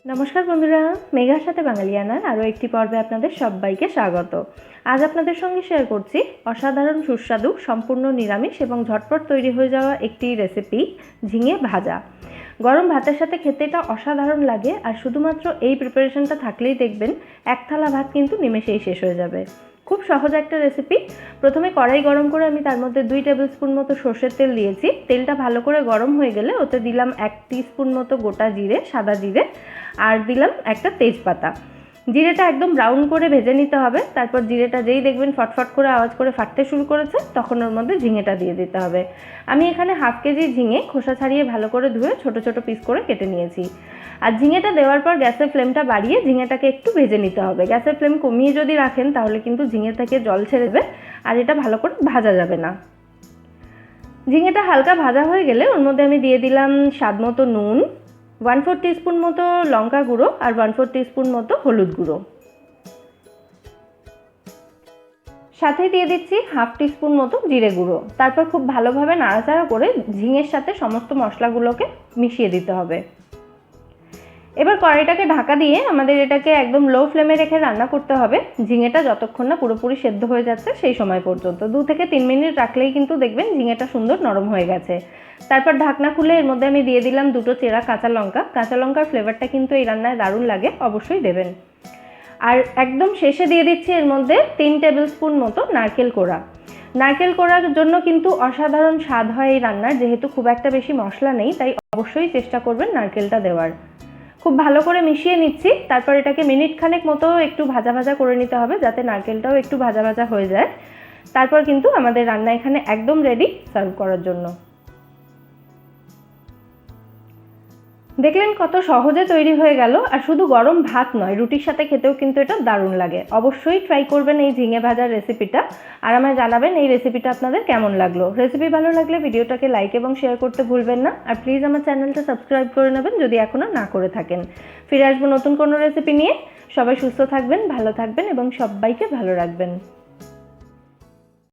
নমস্কার বন্ধুরা, মেঘার সাথে বাঙালিয়ানার আরও একটি পর্বে আপনাদের সবাইকে স্বাগত। আজ আপনাদের সঙ্গে শেয়ার করছি অসাধারণ সুস্বাদু সম্পূর্ণ নিরামিষ এবং ঝটপট তৈরি হয়ে যাওয়া একটি রেসিপি, ঝিঙে ভাজা। গরম ভাতের সাথে খেতে এটা অসাধারণ লাগে, আর শুধুমাত্র এই প্রিপারেশনটা থাকলেই দেখবেন এক থালা ভাত কিন্তু নিমেষেই শেষ হয়ে যাবে। খুব সহজ একটা রেসিপি। প্রথমে কড়াই গরম করে আমি তার মধ্যে 2 টেবিল স্পুন মতো সর্ষের তেল দিয়েছি। তেলটা ভালো করে গরম হয়ে গেলে ওতে দিলাম 1 টিস্পুন মতো গোটা জিরে, সাদা জিরে, আর দিলাম একটা তেজপাতা। জিরেটা একদম ব্রাউন করে ভেজে নিতে হবে। তারপর জিরেটা যেই দেখবেন ফটফট করে আওয়াজ করে ফাটতে শুরু করেছে, তখন ওর মধ্যে ঝিঙেটা দিয়ে দিতে হবে। আমি এখানে হাফ কেজি ঝিঙে খোসা ছাড়িয়ে ভালো করে ধুয়ে ছোট ছোট পিস করে কেটে নিয়েছি। আর ঝিঙেটা দেওয়ার পর গ্যাসের ফ্লেমটা বাড়িয়ে ঝিঙেটাকে একটু ভেজে নিতে হবে। গ্যাসের ফ্লেম কমিয়ে যদি রাখেন তাহলে কিন্তু ঝিঙে থেকে জল ছেড়ে দেবে, আর এটা ভালো করে ভাজা যাবে না। ঝিঙেটা হালকা ভাজা হয়ে গেলে ওর মধ্যে আমি দিয়ে দিলাম স্বাদ মতো নুন, 1/4 টিস্পুন মতো লঙ্কা গুঁড়ো, আর 1/4 টিস্পুন মতো হলুদ গুঁড়ো। সাথে দিয়ে দিচ্ছি হাফ টিস্পুন মতো জিরে গুঁড়ো। তারপর খুব ভালোভাবে নাড়াচাড়া করে ঝিঙের সাথে সমস্ত মশলাগুলোকে মিশিয়ে দিতে হবে। এবার কড়াইটাকে ঢাকা দিয়ে আমাদের এটাকে একদম লো ফ্লেমে রেখে রান্না করতে হবে, ঝিঙেটা যতক্ষণ না পুরোপুরি সেদ্ধ হয়ে যাচ্ছে সেই সময় পর্যন্ত। 2 থেকে 3 মিনিট রাখলেই কিন্তু দেখবেন ঝিঙেটা সুন্দর নরম হয়ে গেছে। তারপর ঢাকনা খুলে এর মধ্যে আমি দিয়ে দিলাম 2টো চেরা কাঁচা লঙ্কা। কাঁচা লঙ্কার ফ্লেভারটা কিন্তু এই রান্নায় দারুণ লাগে, অবশ্যই দেবেন। আর একদম শেষে দিয়ে দিচ্ছি এর মধ্যে 3 টেবিল স্পুন মতো নারকেল কোড়া। নারকেল কোড়ার জন্য কিন্তু অসাধারণ স্বাদ হয় এই রান্নার। যেহেতু খুব একটা বেশি মশলা নেই, তাই অবশ্যই চেষ্টা করবেন নারকেলটা দেওয়ার। খুব ভালো করে মিশিয়ে নিচ্ছি। তারপর এটাকে মিনিট খানেক মতো একটু ভাজা ভাজা করে নিতে হবে, যাতে নারকেলটাও একটু ভাজা ভাজা হয়ে যায়। তারপর কিন্তু আমাদের রান্না এখানে একদম রেডি সার্ভ করার জন্য। দেখলেন কত সহজে তৈরি হয়ে গেল। আর শুধু গরম ভাত নয়, রুটির সাথে খেতেও কিন্তু এটা দারুণ লাগে। অবশ্যই ট্রাই করবেন এই ঝিঙে ভাজার রেসিপিটা, আর আমায় জানাবেন এই রেসিপিটা আপনাদের কেমন লাগলো। রেসিপি ভালো লাগলে ভিডিওটাকে লাইক এবং শেয়ার করতে ভুলবেন না। আর প্লিজ আমার চ্যানেলটা সাবস্ক্রাইব করে নেবেন যদি এখনও না করে থাকেন। ফিরে আসবো নতুন কোনো রেসিপি নিয়ে। সবাই সুস্থ থাকবেন, ভালো থাকবেন এবং সবাইকে ভালো রাখবেন।